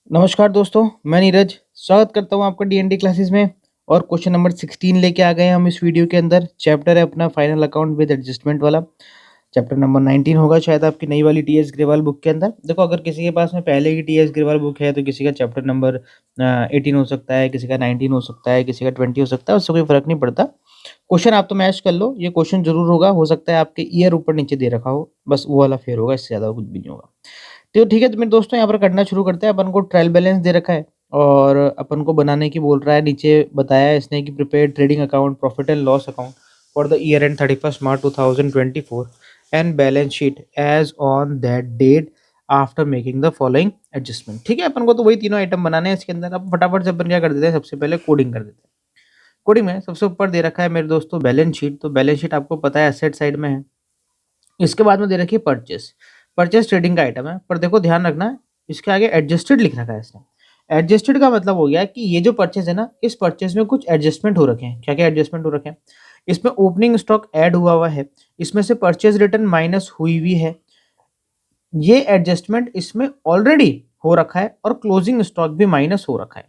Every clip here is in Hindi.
नमस्कार दोस्तों, मैं नीरज स्वागत करता हूँ आपका डीएनडी क्लासेस में। और क्वेश्चन नंबर 16 लेके आ गए हैं हम इस वीडियो के अंदर। चैप्टर है अपना फाइनल अकाउंट विद एडजस्टमेंट वाला। चैप्टर नंबर 19 होगा शायद आपकी नई वाली टीएस ग्रेवाल बुक के अंदर। देखो, अगर किसी के पास में पहले की टीएस ग्रेवाल बुक है तो किसी का चैप्टर नंबर 18 हो सकता है, किसी का 19 हो सकता है, किसी का 20 हो सकता है, उससे कोई फर्क नहीं पड़ता। क्वेश्चन आप तो मैच कर लो, ये क्वेश्चन जरूर होगा। हो सकता है आपके ईयर ऊपर नीचे दे रखा हो, बस वो वाला फेयर होगा, इससे ज्यादा कुछ भी नहीं होगा। तो ठीक है, तो मेरे दोस्तों यहाँ पर करना शुरू करते हैं। अपन को ट्रायल बैलेंस दे रखा है और अपन को बनाने की बोल रहा है। नीचे बताया है इसने कि prepare trading account, profit and loss account for the year end 31 March 2024 end balance sheet as on that date after making the following adjustment. ठीक है, अपन को तो वही तीनों आइटम बनाने हैं इसके अंदर। अब फटाफट से अपन क्या कर देते हैं, सबसे पहले कोडिंग कर देते हैं। कोडिंग में सबसे ऊपर दे रखा है मेरे दोस्तों बैलेंस शीट। तो बैलेंस शीट आपको पता है एसेट साइड में है। इसके बाद में दे रखी है परचेस। परचेस ट्रेडिंग का आइटम है, पर देखो ध्यान रखना, इसके आगे एडजस्टेड लिख रखा है इसने। एडजस्टेड का मतलब हो गया कि ये जो परचेस है ना, इस परचेस में कुछ एडजस्टमेंट हो रखे हैं। क्या क्या एडजस्टमेंट हो रखे हैं? इसमें ओपनिंग स्टॉक ऐड हुआ हुआ है, इसमें से परचेस रिटर्न माइनस हुई हुई है। ये एडजस्टमेंट इसमें ऑलरेडी हो रखा है और क्लोजिंग स्टॉक भी माइनस हो रखा है।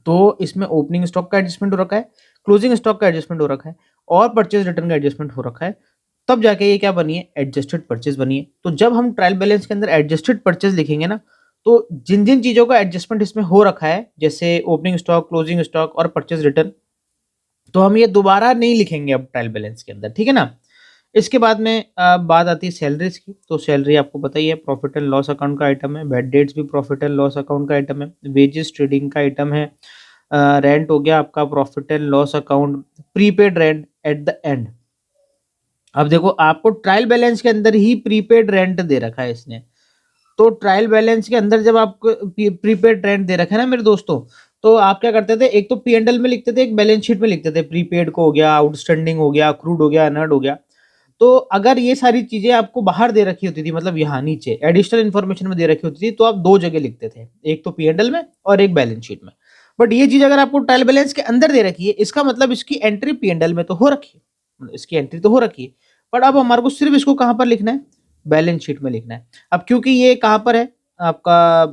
तो इसमें ओपनिंग स्टॉक का एडजस्टमेंट हो रखा है, क्लोजिंग स्टॉक का एडजस्टमेंट हो रखा है और परचेज रिटर्न का एडजस्टमेंट हो रखा है। तब जाके ये क्या बनी है, एडजस्टेड परचेज बनी है। तो जब हम ट्रायल बैलेंस के अंदर एडजस्टेड परचेज लिखेंगे ना, तो जिन जिन चीजों का एडजस्टमेंट इसमें हो रखा है, जैसे ओपनिंग स्टॉक, क्लोजिंग स्टॉक और परचेज रिटर्न, तो हम ये दोबारा नहीं लिखेंगे अब ट्रायल बैलेंस के अंदर। ठीक है ना। इसके बाद में बात आती है सैलरीज की। तो सैलरी आपको पता ही है, प्रॉफिट एंड लॉस अकाउंट का आइटम है। बैड डेट्स भी प्रॉफिट एंड लॉस अकाउंट का आइटम है। वेजेस ट्रेडिंग का आइटम है। रेंट हो गया आपका profit and loss account. Prepaid rent at the end. अब देखो, आपको ट्रायल बैलेंस के अंदर ही प्रीपेड रेंट दे रखा है इसने। तो ट्रायल बैलेंस के अंदर जब आपको प्रीपेड रेंट दे रखा है ना मेरे दोस्तों, तो आप क्या करते थे, एक तो पीएनएल में लिखते थे, एक बैलेंस शीट में लिखते थे। प्रीपेड को हो गया, आउटस्टैंडिंग हो गया, अक्रूड हो गया, अनर्ड हो गया। तो अगर ये सारी चीजें आपको बाहर दे रखी होती थी, मतलब यहाँ नीचे एडिशनल इन्फॉर्मेशन में दे रखी होती थी, तो आप दो जगह लिखते थे, एक तो पीएनएल में और एक बैलेंस शीट में। बट ये चीज अगर आपको ट्रायल बैलेंस के अंदर दे रखी है, इसका मतलब इसकी एंट्री पीएनएल में तो हो रखी है, मतलब इसकी एंट्री तो हो रखी है। बट अब हमारे को सिर्फ इसको कहां पर लिखना है, बैलेंस शीट में लिखना है। अब क्योंकि ये कहां पर है आपका,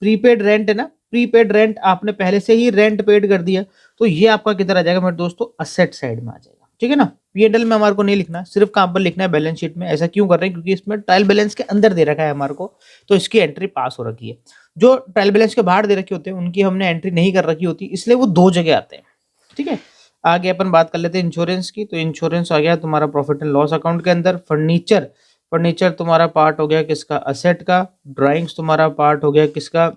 प्रीपेड रेंट है ना, प्रीपेड रेंट आपने पहले से ही रेंट पेड कर दिया, तो ये आपका किधर आ जाएगा मेरे दोस्तों, असेट साइड में आ जाएगा। ठीक है ना। पीएनएल में हमारे को नहीं लिखना, सिर्फ कहां पर लिखना है, बैलेंस शीट में। ऐसा क्यों कर रहे हैं, क्योंकि इसमें ट्रायल बैलेंस के अंदर दे रखा है हमारे को, तो इसकी एंट्री पास हो रखी है। जो ट्रायल बैलेंस के बाहर दे रखे होते हैं उनकी हमने एंट्री नहीं कर रखी होती, इसलिए वो दो जगह आते हैं। ठीक है। आगे अपन बात कर लेते हैं इंश्योरेंस की। तो इंश्योरेंस आ गया तुम्हारा प्रॉफिट एंड लॉस अकाउंट के अंदर। फर्नीचर, फर्नीचर तुम्हारा पार्ट हो गया किसका, असेट का। ड्राइंग्स तुम्हारा पार्ट हो गया किसका,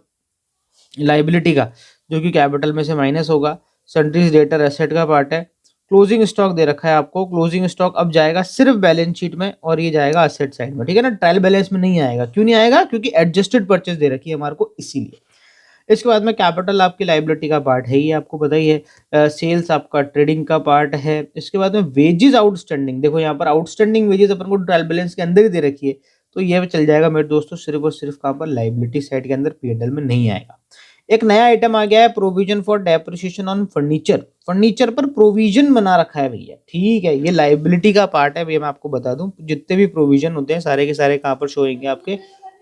लाइबिलिटी का, जो कि कैपिटल में से माइनस होगा। सन्ड्रीज डेटर एसेट का पार्ट है। क्लोजिंग स्टॉक दे रखा है आपको। क्लोजिंग स्टॉक अब जाएगा सिर्फ बैलेंस शीट में और ये जाएगा असेट साइड में। ठीक है ना। ट्रायल बैलेंस में नहीं आएगा। क्यों नहीं आएगा, क्योंकि एडजस्टेड परचेज दे रखी है हमारे को, इसीलिए। इसके बाद में कैपिटल आपकी लाइबिलिटी का पार्ट है, ये आपको पता ही है। सेल्स आपका ट्रेडिंग का पार्ट है। इसके बाद में वेजेस आउटस्टैंडिंग, देखो यहाँ पर आउटस्टैंडिंग वेजेस अपन को ट्रायल बैलेंस के अंदर ही दे रखी है, तो ये चल जाएगा मेरे दोस्तों सिर्फ और सिर्फ कहाँ पर, लाइबिलिटी साइड के अंदर, पीएनएल में नहीं आएगा। एक नया आइटम आ गया है, provision for depreciation on furniture. Furniture पर प्रोविजन बना रखा है भैया। ठीक है, ये लाइबिलिटी का पार्ट है भैया। मैं आपको बता दूं, जितने भी प्रोविजन होते हैं सारे के सारे कहाँ पर शो होंगे, आपके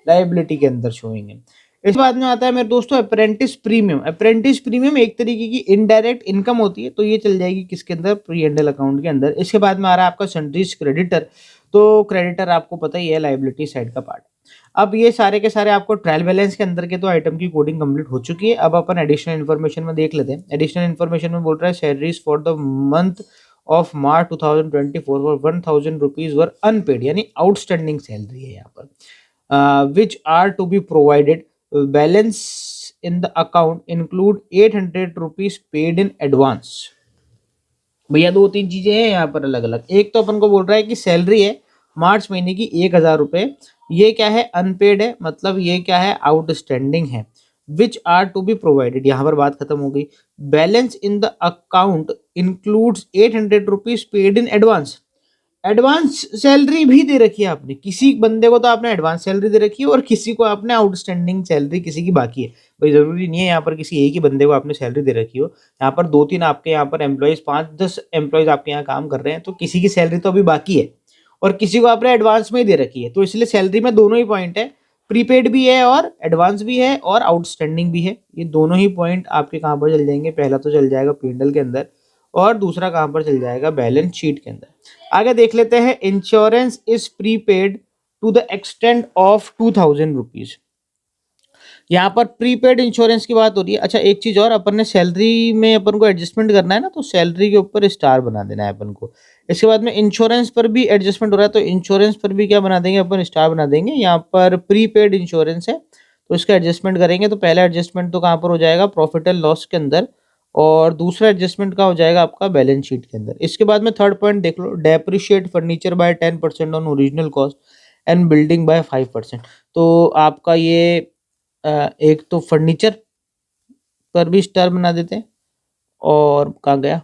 लाइबिलिटी के अंदर शो होंगे। इस बाद में आता है मेरे दोस्तों अप्रेंटिस प्रीमियम। अप्रेंटिस प्रीमियम एक तरीके की इनडायरेक्ट इनकम होती है, तो ये चल जाएगी किसके अंदर, पीएनएल अकाउंट के अंदर। इसके बाद में आ रहा है आपका सन्ड्रीज क्रेडिटर। तो क्रेडिटर आपको पता ही है, लाइबिलिटी साइड का पार्ट। अब ये सारे के सारे आपको ट्रायल बैलेंस के अंदर के तो आइटम की कोडिंग कंप्लीट हो चुकी है। अब अपन एडिशनल इन्फॉर्मेशन में देख लेते हैं। एडिशनल इन्फॉर्मेशन में बोल रहा है salaries for the month of March 2024 for 1000 rupees were unpaid, यानी आउटस्टैंडिंग सैलरी है यहाँ पर, which are to be provided. Balance in the account include 800 rupees paid in advance. भैया दो तीन चीजें हैं यहाँ पर अलग अलग। एक तो अपन को बोल रहा है कि सैलरी है मार्च महीने की 1000 रुपए, ये क्या है, अनपेड है, मतलब ये क्या है, आउटस्टैंडिंग है। Which are to be provided, यहाँ पर बात खत्म हो गई। Balance in the account includes 800 rupees paid in advance. Advance salary भी दे रखी है आपने, किसी बंदे को तो आपने एडवांस सैलरी दे रखी है और किसी को आपने आउटस्टैंडिंग सैलरी किसी की बाकी है। भाई जरूरी नहीं है यहाँ पर किसी एक ही बंदे को आपने सैलरी दे रखी हो। यहाँ पर दो तीन आपके यहाँ पर एम्प्लॉयज, 5-10 एम्प्लॉयज आपके यहाँ काम कर रहे हैं, तो किसी की सैलरी तो अभी बाकी है और किसी को आपने एडवांस में ही दे रखी है, तो इसलिए सैलरी में दोनों ही पॉइंट है। प्रीपेड भी है और एडवांस भी है और आउटस्टैंडिंग भी है। ये दोनों ही पॉइंट आपके कहाँ पर चल जाएंगे, पहला तो चल जाएगा P&L के अंदर और दूसरा कहाँ पर चल जाएगा, बैलेंस शीट के अंदर। आगे देख लेते हैं, insurance is prepaid to the extent of 2000 rupees. यहाँ पर प्रीपेड इंश्योरेंस की बात हो रही है। अच्छा एक चीज और, अपन ने सैलरी में अपन को एडजस्टमेंट करना है ना, तो सैलरी के ऊपर स्टार बना देना है अपन को। इसके बाद में इंश्योरेंस पर भी एडजस्टमेंट हो रहा है, तो इंश्योरेंस पर भी क्या बना देंगे अपन, स्टार बना देंगे। यहाँ पर प्रीपेड इंश्योरेंस है तो इसका एडजस्टमेंट करेंगे, तो पहला एडजस्टमेंट तो कहाँ पर हो जाएगा, प्रॉफिट एंड लॉस के अंदर, और दूसरा एडजस्टमेंट का हो जाएगा आपका बैलेंस शीट के अंदर। इसके बाद में थर्ड पॉइंट देख लो, depreciate furniture by 10% on original cost and building by 5%। तो आपका ये एक तो फर्नीचर पर भी स्टार बना देते हैं, और कहाँ गया,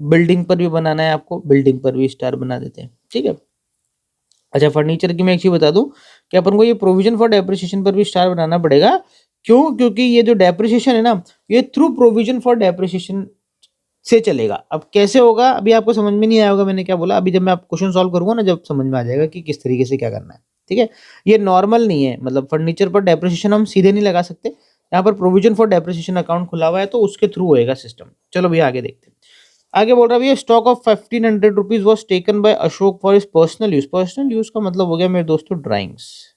बिल्डिंग पर भी बनाना है आपको, बिल्डिंग पर भी स्टार बना देते हैं, ठीक है। अच्छा फर्नीचर की मैं एक चीज बता दूं कि अपन को ये प्रोविजन फॉर डेप्रिसिएशन पर भी स्टार बनाना पड़ेगा। क्यों? क्योंकि ये जो डेप्रिसिएशन है ना, ये थ्रू प्रोविजन फॉर डेप्रिसिएशन से चलेगा। अब कैसे होगा अभी आपको समझ में नहीं आया होगा मैंने क्या बोला, अभी जब मैं आप क्वेश्चन सॉल्व करूंगा ना, जब समझ में आ जाएगा कि किस तरीके से क्या करना है, ठीक है। ये नॉर्मल नहीं है, मतलब फर्नीचर पर डेप्रिसिएशन हम सीधे नहीं लगा सकते, यहाँ पर प्रोविजन फॉर डेप्रिसिएशन अकाउंट खुला हुआ है तो उसके थ्रू होएगा सिस्टम। चलो भैया आगे देखते हैं। आगे बोल रहा है भैया, stock of 1500 rupees was taken by Ashok for is personal use. Personal use का मतलब हो गया मेरे दोस्तों ड्राइंग्स।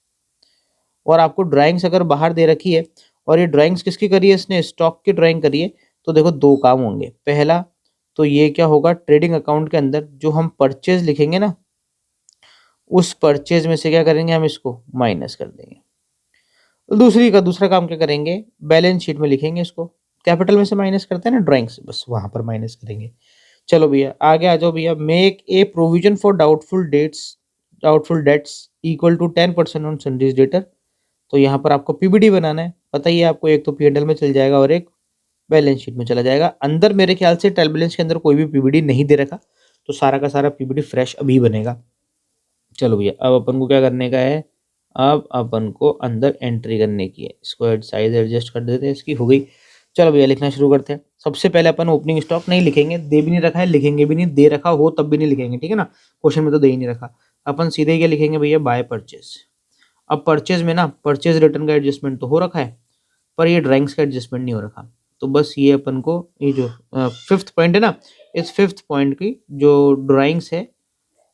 और आपको ड्राइंग्स अगर बाहर दे रखी है, और ये ड्राइंग्स किसकी करी है, इसने स्टॉक की ड्राइंग करी है, तो देखो दो काम होंगे। पहला तो ये क्या होगा, ट्रेडिंग अकाउंट के अंदर जो हम परचेज लिखेंगे ना, उस परचेज में से क्या करेंगे, हम इसको माइनस कर देंगे। दूसरा काम क्या करेंगे, बैलेंस शीट में लिखेंगे इसको, कैपिटल में से माइनस करते हैं ना ड्राइंग से, बस वहां पर माइनस करेंगे। चलो भैया आगे आ जाओ भैया, make a provision for doubtful debts equal to 10% on sundry debtors. तो यहाँ पर आपको पीबीडी बनाना है, पता ही है आपको, एक तो P&L में चल जाएगा और एक बैलेंस शीट में चला जाएगा। अंदर मेरे ख्याल से ट्रायल बैलेंस के अंदर कोई भी पीबीडी नहीं दे रखा, तो सारा का सारा पीबीडी फ्रेश अभी बनेगा। चलो भैया अब अपन को क्या करने का है, अब अपन को अंदर एंट्री करने की है। इसको साइज एडजस्ट कर देते हैं, इसकी हो गई। चलो भैया लिखना शुरू करते हैं। सबसे पहले अपन ओपनिंग स्टॉक नहीं लिखेंगे, दे भी नहीं रखा है, लिखेंगे भी नहीं, दे रखा हो तब भी नहीं लिखेंगे, ठीक है ना, क्वेश्चन में तो दे ही नहीं रखा। अपन सीधे क्या लिखेंगे भैया, बाय परचेज। अब परचेज में ना, परचेज रिटर्न का एडजस्टमेंट तो हो रखा है, पर ये ड्राइंग्स का एडजस्टमेंट नहीं हो रखा। तो बस ये अपन को, ये जो फिफ्थ पॉइंट है ना, इस फिफ्थ पॉइंट की जो ड्राइंग्स है,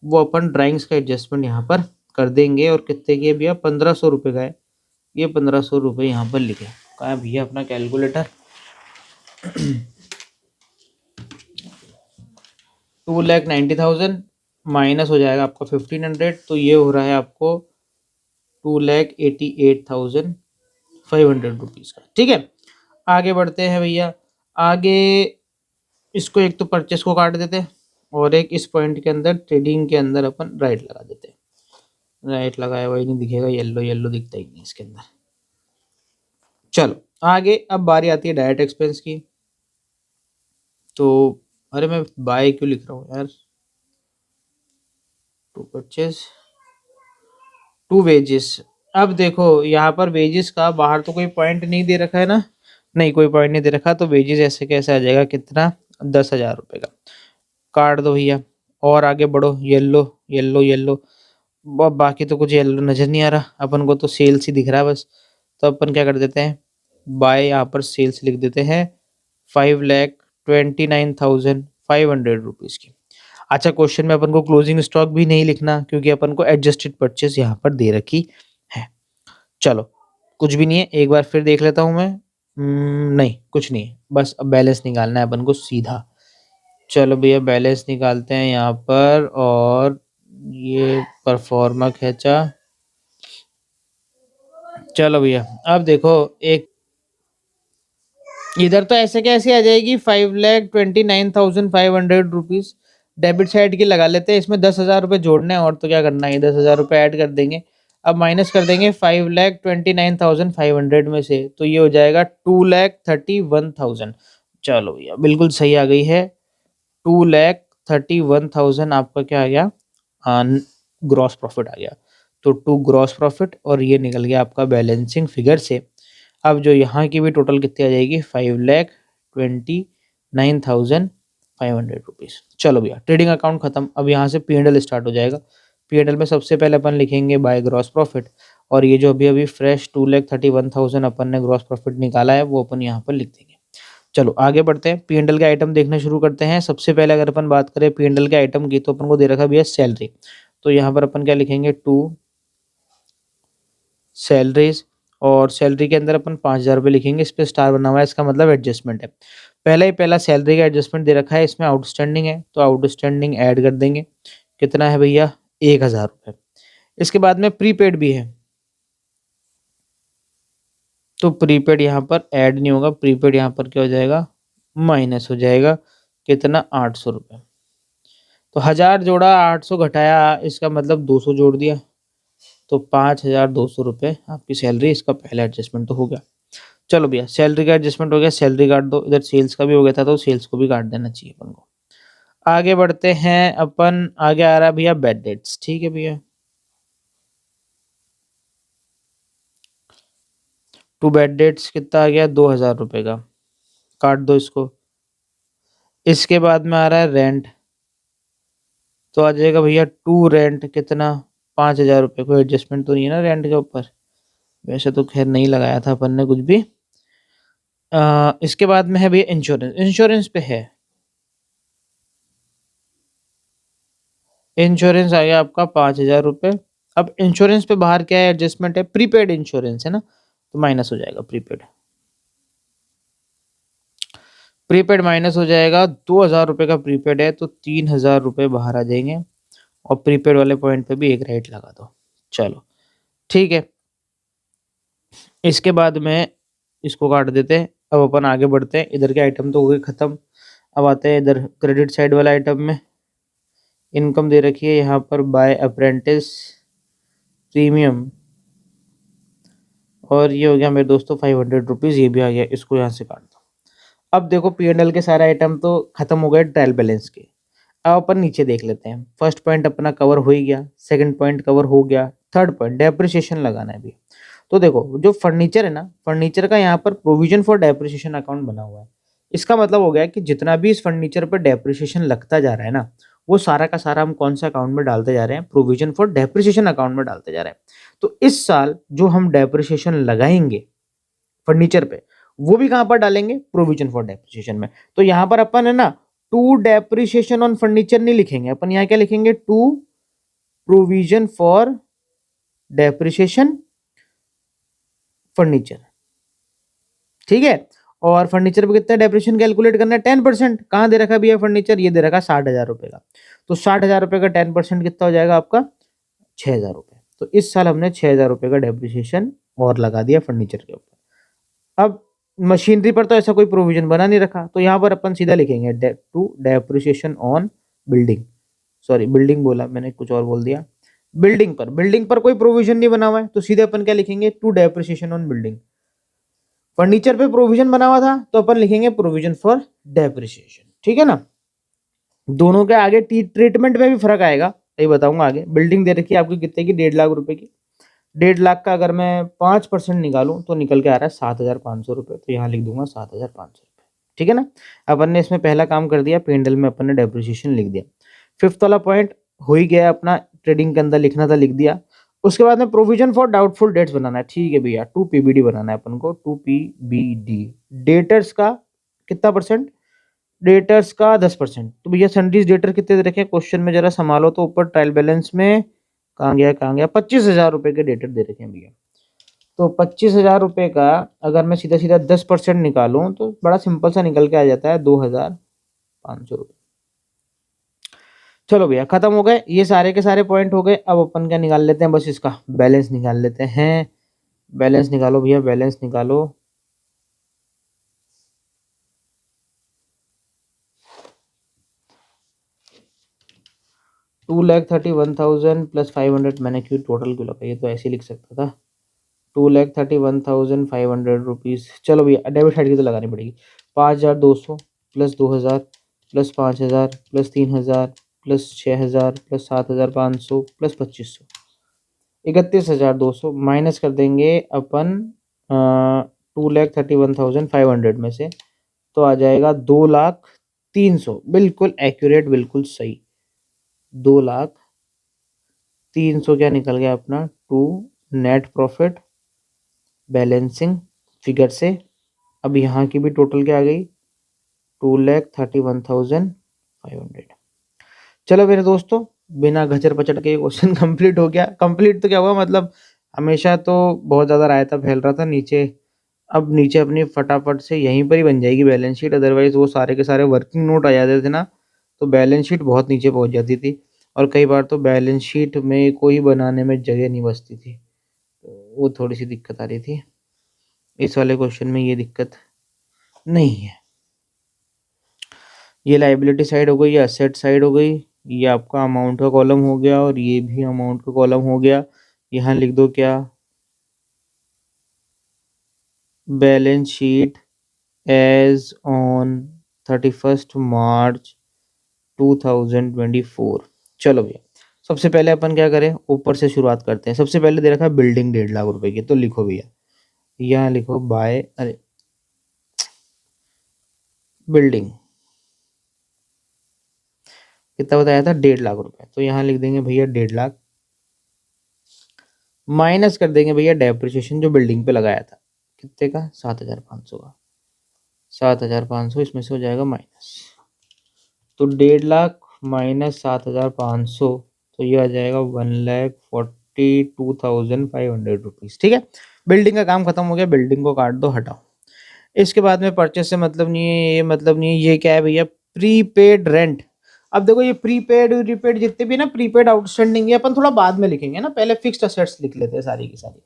वो अपन ड्राइंग्स का एडजस्टमेंट यहाँ पर कर देंगे। और कितने की है भैया, 1500 रुपये का है। ये 1500 रुपये यहाँ पर लिखे, कहा है भैया अपना कैलकुलेटर। 2,90,000 माइनस हो जाएगा आपका 1500, तो ये हो रहा है आपको 2,88,500 रुपीज़ का, ठीक है। आगे बढ़ते हैं भैया, आगे इसको एक तो परचेस को काट देते हैं, और एक इस पॉइंट के अंदर ट्रेडिंग के अंदर अपन राइट लगा देते हैं। राइट लगाया वही नहीं दिखेगा, येलो येलो दिखता ही नहीं इसके अंदर। चलो आगे, अब बारी आती है डायरेक्ट एक्सपेंस की। तो अरे मैं बाय क्यों लिख रहा हूँ यार, टू परचेज टू वेजेस। अब देखो यहाँ पर वेजेस का बाहर तो कोई पॉइंट नहीं दे रखा है ना, नहीं कोई पॉइंट नहीं दे रखा, तो वेजेस ऐसे कैसे आ जाएगा, कितना, 10,000 रुपये का। काट दो भैया, और आगे बढ़ो, येलो येलो येलो, बाकी तो कुछ येलो नजर नहीं आ रहा अपन को, तो सेल्स ही दिख रहा है बस। तो अपन क्या कर देते हैं, बाय यहाँ पर सेल्स लिख देते हैं 5,29,500 रुपीज़ की। अच्छा क्वेश्चन में अपन को क्लोजिंग स्टॉक भी नहीं लिखना, क्योंकि अपन को एडजस्टेड परचेस यहाँ पर दे रखी है। चलो कुछ भी नहीं है, एक बार फिर देख लेता हूँ मैं। नहीं कुछ नहीं है, बस अब बैलेंस निकालना है अपन को सीधा। चलो भैया बैलेंस निकालते हैं यहाँ पर, और ये परफॉर्मा खींचा। चलो भैया अब देखो, एक इधर तो ऐसे कैसे आ जाएगी, 5,29,500 रुपीज डेबिट साइड की लगा लेते हैं, इसमें 10,000 रुपये जोड़ने हैं, और तो क्या करना है, 10,000 रुपये ऐड कर देंगे। अब माइनस कर देंगे 5,29,500 में से, तो ये हो जाएगा 2,31,000। चलो भैया बिल्कुल सही आ गई है, 2,31,000 आपका क्या आ गया, ग्रॉस प्रॉफिट आ गया। तो 2 ग्रॉस प्रॉफिट, और ये निकल गया आपका बैलेंसिंग फिगर से। अब जो यहाँ की भी टोटल कितनी आ जाएगी, 5,29,500 रुपीज़। चलो भैया ट्रेडिंग अकाउंट खत्म। अब यहाँ से P&L स्टार्ट हो जाएगा। P&L में सबसे पहले अपन लिखेंगे बाय ग्रॉस प्रॉफिट, और ये जो अभी अभी फ्रेश 2,31,000 अपन ने ग्रॉस प्रॉफिट निकाला है वो अपन यहाँ पर लिख देंगे। चलो आगे बढ़ते हैं, P&L के आइटम देखना शुरू करते हैं। सबसे पहले अगर अपन बात करें P&L के आइटम की, तो अपन को दे रखा भैया सैलरी, तो यहाँ पर अपन क्या लिखेंगे, टू सैलरीज, और सैलरी के अंदर अपन 5,000 रुपये लिखेंगे, इस पे स्टार बना हुआ है, इसका मतलब एडजस्टमेंट है। पहला सैलरी का एडजस्टमेंट दे रखा है, इसमें आउटस्टैंडिंग है तो आउटस्टैंडिंग ऐड कर देंगे। कितना है भैया, 1,000 रुपये। इसके बाद में प्रीपेड भी है, तो प्रीपेड यहाँ पर ऐड नहीं होगा, प्रीपेड यहाँ पर क्या हो जाएगा, माइनस हो जाएगा। कितना, 800 रुपये। तो 1,000 जोड़ा, 800 घटाया, इसका मतलब 200 जोड़ दिया, तो 5,200 रुपये आपकी सैलरी। इसका पहला एडजस्टमेंट तो हो गया। चलो भैया सैलरी का एडजस्टमेंट हो गया, सैलरी काट दो। इधर सेल्स का भी हो गया था, तो सेल्स को भी काट देना चाहिए अपन को। आगे बढ़ते हैं अपन, आगे आ रहा है भैया बैड डेट्स। ठीक है भैया, टू बैड डेट्स कितना आ गया, 2,000 रुपये का, काट दो इसको। इसके बाद में आ रहा है रेंट, तो आ जाएगा भैया टू रेंट, कितना, 5,000 रुपये। कोई एडजस्टमेंट तो नहीं है ना रेंट के ऊपर, वैसे तो खैर नहीं लगाया था अपन ने कुछ भी। इसके बाद में है भैया इंश्योरेंस, इंश्योरेंस पे है, इंश्योरेंस आ गया आपका 5,000 रुपये। अब इंश्योरेंस पे बाहर क्या है, एडजस्टमेंट है, प्रीपेड इंश्योरेंस है ना, तो माइनस हो जाएगा प्रीपेड, प्रीपेड माइनस हो जाएगा। 2,000 रुपये का प्रीपेड है, तो 3,000 रुपये बाहर आ जाएंगे, और प्रीपेड वाले पॉइंट पे भी एक राइट लगा दो। चलो ठीक है, इसके बाद में इसको काट देते हैं। अब अपन आगे बढ़ते हैं, इधर के आइटम तो हो गए खत्म। अब आते हैं इधर क्रेडिट साइड वाला आइटम में। इनकम दे रखी है यहाँ पर, बाय अप्रेंटिस प्रीमियम, और ये हो गया मेरे दोस्तों 500 रुपीज़, ये भी आ गया, इसको यहाँ से काट दो। अब देखो P&L के सारे आइटम तो खत्म हो गए ट्रायल बैलेंस के। अब अपन नीचे देख लेते हैं। फर्स्ट पॉइंट अपना कवर हो ही गया, सेकंड पॉइंट कवर हो गया, थर्ड पॉइंट डेप्रिसिएशन लगाना है भी। तो देखो जो फर्नीचर है ना, फर्नीचर का यहाँ पर प्रोविजन फॉर डेप्रिसिएशन अकाउंट बना हुआ है। इसका मतलब हो गया कि जितना भी इस फर्नीचर पर डेप्रिसिएशन लगता जा रहा है ना, वो सारा का सारा हम कौन सा अकाउंट में डालते जा रहे हैं, प्रोविजन फॉर डेप्रिसिएशन अकाउंट में डालते जा रहे हैं। तो इस साल जो हम डेप्रिसिएशन लगाएंगे फर्नीचर पे, वो भी कहां पर डालेंगे, प्रोविजन फॉर डेप्रिसिएशन में। तो यहां पर अपन है ना, टू डेप्रिसिएशन ऑन फर्नीचर नहीं लिखेंगे अपन, यहां क्या लिखेंगे, to provision for depreciation furniture. ठीक है, और फर्नीचर पे कितना डेप्रिसिएशन कैलकुलेट करना है, 10%। कहां दे रखा भैया फर्नीचर, ये दे रखा 60,000 रुपए का, तो 60,000 रुपए का 10% कितना हो जाएगा आपका, 6,000 रुपए। तो इस साल हमने 6,000 रुपए का डेप्रिसिएशन और लगा दिया फर्नीचर के ऊपर। अब मशीनरी पर तो ऐसा कोई प्रोविजन बना नहीं रखा, तो यहाँ पर अपन सीधा लिखेंगे to depreciation on building, sorry building बोला मैंने, कुछ और बोल दिया। बिल्डिंग पर कोई प्रोविजन नहीं बना हुआ है, तो सीधे अपन क्या लिखेंगे, to depreciation on building. Furniture पे प्रोविजन बना हुआ था, तो अपन लिखेंगे प्रोविजन फॉर डेप्रिसिएशन। ठीक है ना, दोनों के आगे ट्रीटमेंट में भी फर्क आएगा, ये बताऊंगा आगे। बिल्डिंग दे रखी है आपको कितने की, 1,50,000 रुपए की। 1,50,000 का अगर मैं 5% निकालूं तो निकल के आ रहा है 7,500 रुपये, तो यहाँ लिख दूंगा 7,500 रुपये। ठीक है ना, अपन ने इसमें पहला काम कर दिया, P&L में अपन ने डेप्रिसिएशन लिख दिया। फिफ्थ वाला पॉइंट हो ही गया अपना, ट्रेडिंग के अंदर लिखना था, लिख दिया। उसके बाद में प्रोविजन फॉर डाउटफुल डेट्स बनाना है। ठीक है भैया, 2 PBD बनाना है अपन को, 2 PBD। डेटर्स का कितना परसेंट, डेटर्स का 10%। तो भैया सन्डीज डेटर कितने दे रखे हैं क्वेश्चन में, जरा संभालो तो, ऊपर ट्रायल बैलेंस में कहाँ गया 25,000 रुपए के डेटर दे रखे हैं भैया। तो 25,000 रुपए का अगर मैं सीधा सीधा 10% निकालूं, तो बड़ा सिंपल सा निकल के आ जाता है 2,500 रुपये। चलो भैया खत्म हो गए, ये सारे के सारे पॉइंट हो गए। अब अपन क्या निकाल लेते हैं, बस इसका बैलेंस निकाल लेते हैं। बैलेंस निकालो भैया, बैलेंस निकालो। $2,31,000 + 500, मैंने क्यों टोटल क्यों लगा, ये तो ऐसे लिख सकता था। 2,31,500 रुपीज़। चलो भैया डेबिट साइड की तो लगानी पड़ेगी। 5,200 + 2,000 + 5,000 + 3,000 + 6,000 + 7,500 + 2,500, 31,200 माइनस कर देंगे अपन 2,31,500 में से, तो आ जाएगा 2,03,000। बिल्कुल एक्यूरेट, बिल्कुल सही। 2,03,000 क्या निकल गया अपना, 2 नेट प्रॉफिट बैलेंसिंग फिगर से। अब यहाँ की भी टोटल क्या आ गई, 2,31,500। चलो मेरे दोस्तों, बिना घचर पचट के क्वेश्चन कंप्लीट हो गया। कंप्लीट तो क्या हुआ, मतलब हमेशा तो बहुत ज़्यादा रायता फैल रहा था नीचे, अब नीचे अपनी फटाफट से यहीं पर ही बन जाएगी बैलेंस शीट। अदरवाइज वो सारे के सारे वर्किंग नोट आ जाते थे ना, तो बैलेंस शीट बहुत नीचे पहुंच जाती थी, और कई बार तो बैलेंस शीट में कोई बनाने में जगह नहीं बचती थी, तो वो थोड़ी सी दिक्कत आ रही थी। इस वाले क्वेश्चन में ये दिक्कत नहीं है। ये लाइबिलिटी साइड हो गई, ये असेट साइड हो गई, ये आपका अमाउंट का कॉलम हो गया, और ये भी अमाउंट का कॉलम हो गया। यहाँ लिख दो क्या, balance sheet as on 31 March 2024। चलो भैया, सबसे पहले अपन क्या करें, ऊपर से शुरुआत करते हैं। सबसे पहले दे रखा है बिल्डिंग 1.5 लाख रुपए की, तो लिखो भैया, यहाँ लिखो बाय, अरे बिल्डिंग कितना बताया था, 1.5 लाख रुपए, तो यहाँ लिख देंगे भैया 1.5 लाख, माइनस कर देंगे भैया डेप्रिसिएशन जो बिल्डिंग पे लगाया था, कितने का, 7,500 का। 7,500 इसमें से हो जाएगा माइनस, तो 1.5 लाख माइनस 7,500, तो ये आ जाएगा 1,42,500 रुपीज़। ठीक है, बिल्डिंग का काम खत्म हो गया, बिल्डिंग को काट दो, हटाओ। इसके बाद में परचेस से मतलब नहीं है, ये मतलब नहीं है, ये क्या है भैया, प्रीपेड रेंट। अब देखो ये प्रीपेड रिपेड जितने भी ना प्रीपेड आउटस्टैंडिंग, ये अपन थोड़ा बाद में लिखेंगे ना, पहले फिक्स्ड असेट्स लिख लेते हैं सारी की सारी।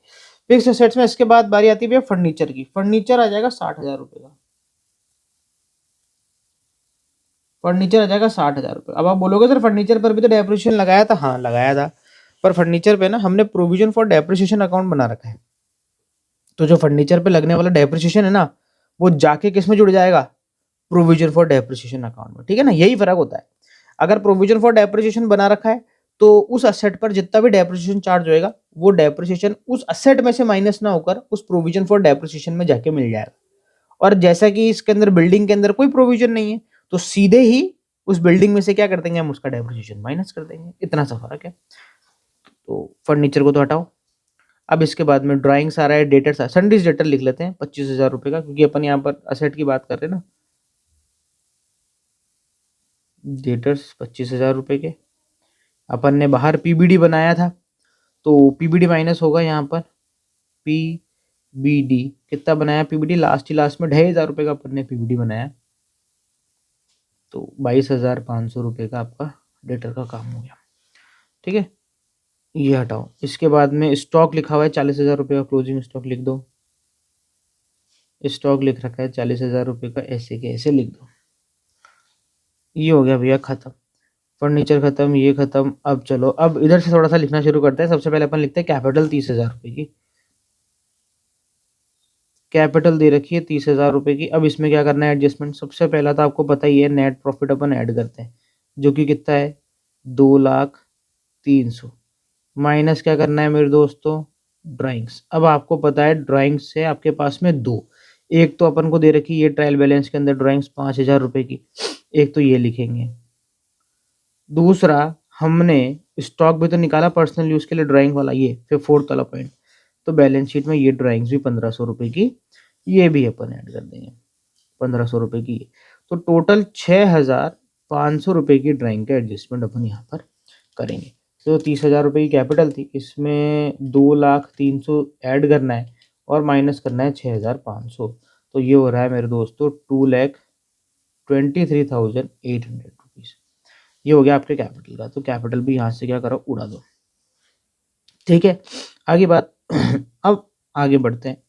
फिक्स्ड असेट्स में इसके बाद बारी आती है फर्नीचर की। फर्नीचर आ जाएगा 60,000 रुपये का, फर्नीचर आ जाएगा 60,000 रुपये। अब आप बोलोगे सर फर्नीचर पर भी तो डेप्रिसिएशन लगाया था, हाँ लगाया था, पर फर्नीचर पे ना हमने प्रोविजन फॉर डेप्रिसिएशन अकाउंट बना रखा है, तो जो फर्नीचर पे लगने वाला डेप्रिसिएशन है ना, वो जाके किस में जुड़ जाएगा, प्रोविजन फॉर डेप्रिसिएशन अकाउंट में। ठीक है ना, यही फर्क होता है। अगर प्रोविजन फॉर डेप्रिसिएशन बना रखा है, तो उस असेट पर जितना भी डेप्रिसिएशन चार्ज होएगा, वो डेप्रिसिएशन उस असेट में से माइनस ना होकर उस प्रोविजन फॉर डेप्रिसिएशन में जाके मिल जाएगा। और जैसा कि इसके अंदर बिल्डिंग के अंदर कोई प्रोविजन नहीं है, तो सीधे ही उस बिल्डिंग में से क्या कर देंगे, हम उसका डेप्रिसिएशन माइनस कर देंगे, इतना सा फर्क है। तो फर्नीचर को तो हटाओ। अब इसके बाद में ड्राइंग्स आ रहा है, डेटर्स आ, सनडीज डेटर लिख लेते हैं 25,000 रुपये का, क्योंकि अपन यहाँ पर असेट की बात कर रहे हैं ना। डेटर्स 25,000 रुपये के, अपन ने बाहर पीबीडी बनाया था, तो पीबीडी माइनस होगा यहाँ पर, पीबीडी कितना बनाया, पीबीडी लास्ट ही लास्ट में 2,500 रुपये का अपन ने पीबीडी बनाया, तो 22,500 रुपये का आपका डेटर का काम हो गया। ठीक है, ये हटाओ। इसके बाद में स्टॉक लिखा हुआ है 40,000 रुपये का, क्लोजिंग स्टॉक लिख दो। स्टॉक लिख रखा है 40,000 रुपये का, ऐसे के ऐसे लिख दो। ये हो गया भैया खत्म, फर्नीचर खत्म, ये खत्म। अब चलो, अब इधर से थोड़ा सा लिखना शुरू करते हैं। सबसे पहले अपन लिखते हैं कैपिटल 30,000 रुपये की, कैपिटल दे रखी है 30,000 रुपये की। अब इसमें क्या करना है एडजस्टमेंट, सबसे पहला तो आपको पता ही है नेट प्रॉफिट अपन ऐड करते हैं, जो कि कितना है 2,03,000, माइनस क्या करना है मेरे दोस्तों, ड्राइंग्स। अब आपको पता है ड्राइंग्स है आपके पास में दो, एक तो अपन को दे रखी ये ट्रायल बैलेंस के अंदर ड्राइंग्स 5,000 रुपये की, एक तो ये लिखेंगे। दूसरा, हमने स्टॉक भी तो निकाला पर्सनल यूज के लिए ड्राइंग वाला, ये फिर फोर्थ वाला पॉइंट, तो बैलेंस शीट में ये ड्राइंग्स भी 1,500 रुपये की, ये भी अपन ऐड कर देंगे 1,500 रुपये की। तो टोटल 6,500 रुपये की ड्राइंग का एडजस्टमेंट अपन यहाँ पर करेंगे। तो 30,000 रुपये की कैपिटल थी, इसमें 2,03,000 ऐड करना है और माइनस करना है 6,500, तो ये हो रहा है मेरे दोस्तों 2,23,800 रुपीज़। ये हो गया आपके कैपिटल का, तो कैपिटल भी यहाँ से क्या करो, उड़ा दो। ठीक है, आगे बात अब आगे बढ़ते हैं।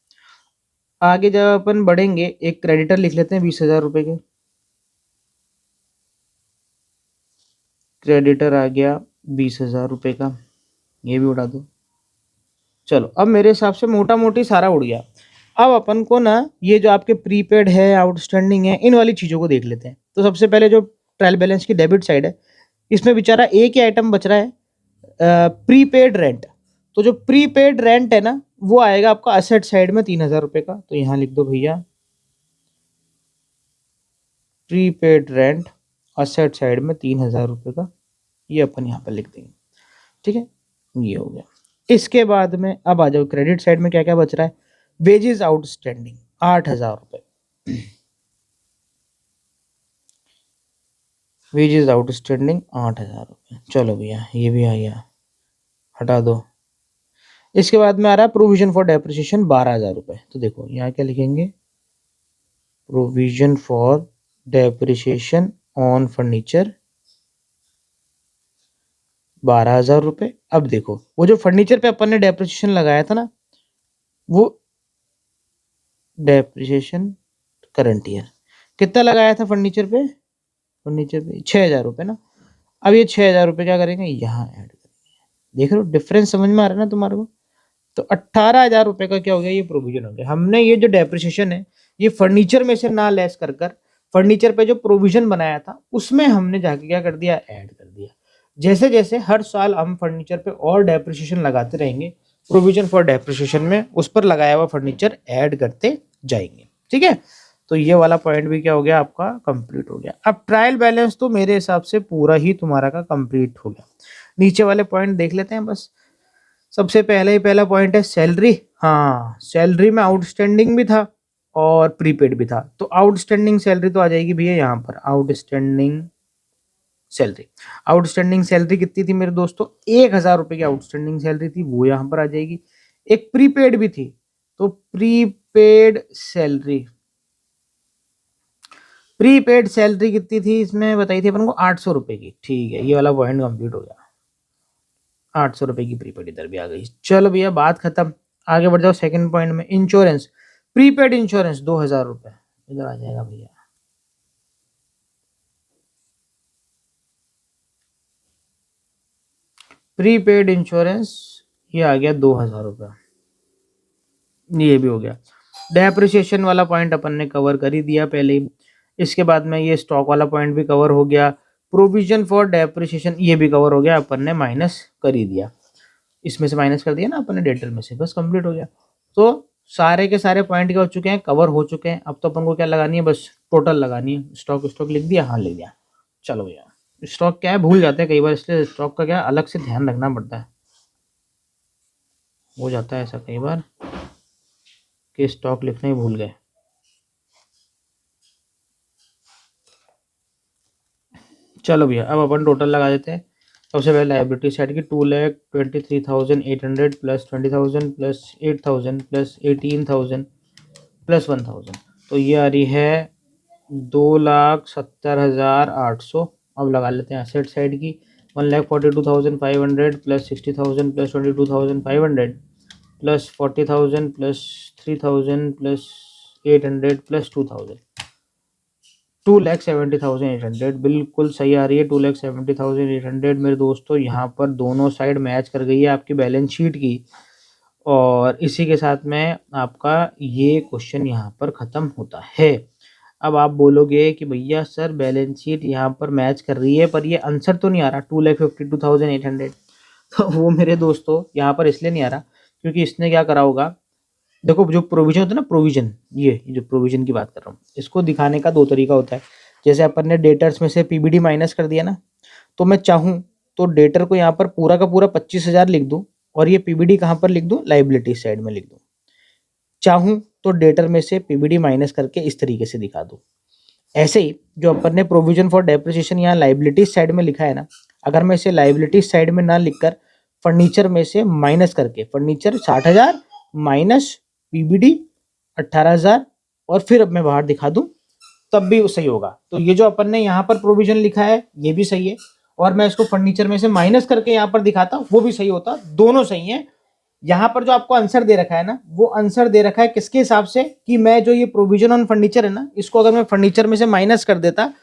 आगे जब अपन बढ़ेंगे, एक क्रेडिटर लिख लेते हैं 20,000 रुपये के, क्रेडिटर आ गया 20,000 रुपये का, ये भी उड़ा दो। चलो, अब मेरे हिसाब से मोटा मोटी सारा उड़ गया। अब अपन को ना ये जो आपके प्रीपेड है, आउटस्टैंडिंग है, इन वाली चीज़ों को देख लेते हैं। तो सबसे पहले जो ट्रायल बैलेंस की डेबिट साइड है, इसमें बेचारा एक ही आइटम बच रहा है, प्रीपेड रेंट। तो जो प्रीपेड रेंट है ना, वो आएगा आपका असेट साइड में 3,000 रुपये का, तो यहाँ लिख दो भैया प्रीपेड रेंट असेट साइड में 3,000 रुपये का, ये अपन यहाँ पर लिख देंगे। ठीक है, ये हो गया। इसके बाद में अब आ जाओ क्रेडिट साइड में क्या क्या बच रहा है। वेजेस आउटस्टैंडिंग 8,000 रुपए, वेजेस आउटस्टैंडिंग 8,000 रुपए। चलो भैया ये भी आ गया, हटा दो। इसके बाद में आ रहा है प्रोविजन फॉर डेप्रिसिएशन 12,000 रुपए। तो देखो यहाँ क्या लिखेंगे, provision for depreciation on furniture 12,000 रुपए। अब देखो वो जो फर्नीचर पे अपन ने डेप्रिसिएशन लगाया था ना, वो डेप्रिसिएशन करंट ईयर कितना लगाया था फर्नीचर पे, 6,000 रुपए ना। अब ये 6,000 रुपए क्या करेंगे, यहाँ ऐड करेंगे। देख रहे हो डिफरेंस समझ में आ रहा है ना तुम्हारे को। तो 18,000 रुपए का क्या हो गया, ये प्रोविजन हो गया। हमने ये जो डेप्रिसिएशन है ये फर्नीचर में से ना लेस कर फर्नीचर पे जो प्रोविजन बनाया था उसमें हमने जाके क्या कर दिया, ऐड कर दिया। जैसे जैसे हर साल हम फर्नीचर पे और डेप्रिसिएशन लगाते रहेंगे, प्रोविजन फॉर डेप्रिसिएशन में उस पर लगाया हुआ फर्नीचर ऐड करते जाएंगे। ठीक है, तो ये वाला पॉइंट भी क्या हो गया आपका, कंप्लीट हो गया। अब ट्रायल बैलेंस तो मेरे हिसाब से पूरा ही तुम्हारा का कंप्लीट हो गया। नीचे वाले पॉइंट देख लेते हैं बस। सबसे पहला पॉइंट है सैलरी। हाँ, सैलरी में आउटस्टैंडिंग भी था और प्रीपेड भी था। तो आउटस्टैंडिंग सैलरी तो आ जाएगी भैया यहाँ पर, आउटस्टैंडिंग सैलरी कितनी थी मेरे दोस्तों, 1,000 रुपए की आउटस्टैंडिंग सैलरी थी, वो यहाँ पर आ जाएगी। एक प्रीपेड भी थी, तो प्रीपेड सैलरी कितनी थी इसमें बताई थी अपन को, 800 रुपए की। ठीक है, ये वाला पॉइंट कंप्लीट हो गया। 800 रुपए की प्रीपेड इधर भी आ गई। चलो भैया बात खत्म, आगे बढ़ जाओ सेकंड पॉइंट में। इंश्योरेंस, प्रीपेड इंश्योरेंस 2,000 रुपए इधर आ जाएगा भैया। प्रीपेड इंश्योरेंस ये आ गया 2,000 रुपए, ये भी हो गया। डेप्रिसिएशन वाला पॉइंट अपन ने कवर कर ही दिया पहले ही। इसके बाद में ये स्टॉक वाला पॉइंट भी कवर हो गया। प्रोविजन फॉर डेप्रिसिएशन ये भी कवर हो गया, अपन ने माइनस कर ही दिया, इसमें से माइनस कर दिया ना अपन ने डेटर में से, बस कंप्लीट हो गया। तो सारे के सारे पॉइंट क्या हो चुके हैं, कवर हो चुके हैं। अब तो अपन को क्या लगानी है, बस टोटल लगानी है। स्टॉक लिख दिया, हाँ लिख दिया। चलो भैया, स्टॉक क्या है भूल जाते हैं कई बार, इसलिए स्टॉक का क्या अलग से ध्यान रखना पड़ता है। हो जाता है ऐसा कई बार कि स्टॉक लिखना ही भूल गए। चलो भैया अब अपन टोटल लगा देते हैं। सबसे पहले लाइबिलिटी साइड की 2,23,800 प्लस 20,000 प्लस 8,000 प्लस 18,000 प्लस 1,000, तो ये आ रही है 2,70,800। अब लगा लेते हैं एसेट साइड की 1,42,500 plus 60,000 plus 22,500 plus 40,000 plus 3,000 plus 800 plus 2,000, 2,70,800 बिल्कुल सही आ रही है। 2,70,800 मेरे दोस्तों यहाँ पर दोनों साइड मैच कर गई है आपकी बैलेंस शीट की। और इसी के साथ में आपका ये क्वेश्चन यहाँ पर ख़त्म होता है। अब आप बोलोगे कि भैया सर बैलेंस शीट यहाँ पर मैच कर रही है पर ये आंसर तो नहीं आ रहा 2,52,800। तो वो मेरे दोस्तों यहाँ पर इसलिए नहीं आ रहा क्योंकि इसने क्या करा होगा, देखो जो प्रोविजन होता है ना, प्रोविजन ये जो प्रोविजन की बात कर रहा हूँ, इसको दिखाने का दो तरीका होता है। जैसे अपन ने डेटर्स में से पीबीडी माइनस कर दिया ना, तो मैं चाहूँ तो डेटर को यहाँ पर पूरा का पूरा 25,000 लिख दूँ और ये पीबीडी कहाँ पर लिख दूँ, लाइबिलिटी साइड में लिख दूँ। चाहूँ तो डेटर में से पीबीडी माइनस करके इस तरीके से दिखा दूँ। ऐसे ही जो अपन ने प्रोविजन फॉर डेप्रिसिएशन यहाँ लाइबिलिटी साइड में लिखा है ना, अगर मैं इसे लाइबिलिटी साइड में ना लिखकर फर्नीचर में से माइनस करके, फर्नीचर 60,000 माइनस पीबीडी 18,000 और फिर अब मैं बाहर दिखा दूं तब भी सही होगा। तो ये जो अपन ने यहाँ पर प्रोविजन लिखा है ये भी सही है, और मैं इसको फर्नीचर में से माइनस करके यहाँ पर दिखाता वो भी सही होता, दोनों सही है। यहाँ पर जो आपको आंसर दे रखा है ना, वो आंसर दे रखा है किसके हिसाब से कि मैं जो ये प्रोविजन ऑन फर्नीचर है ना, इसको अगर मैं फर्नीचर में से माइनस कर देता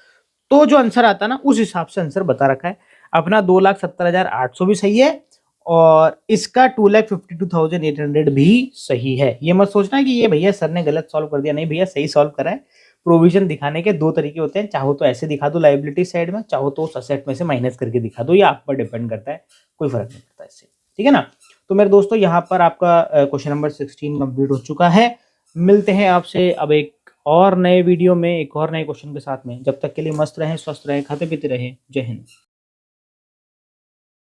तो जो आंसर आता ना, उस हिसाब से आंसर बता रखा है। अपना 2,70,800 भी सही है और इसका 2,52,800 भी सही है। ये मत सोचना कि ये भैया सर ने गलत सॉल्व कर दिया, नहीं भैया सही सॉल्व करा है। प्रोविजन दिखाने के दो तरीके होते हैं, चाहो तो ऐसे दिखा दो लाइबिलिटी साइड में, चाहो तो उस असेट में से माइनस करके दिखा दो, ये आप पर डिपेंड करता है, कोई फर्क नहीं पड़ता इससे। ठीक है ना। तो मेरे दोस्तों यहाँ पर आपका क्वेश्चन नंबर 16 कंप्लीट हो चुका है। मिलते हैं आपसे अब एक और नए वीडियो में एक और नए क्वेश्चन के साथ में। जब तक के लिए मस्त रहें, स्वस्थ रहें, खाते पीते रहें। जय हिंद।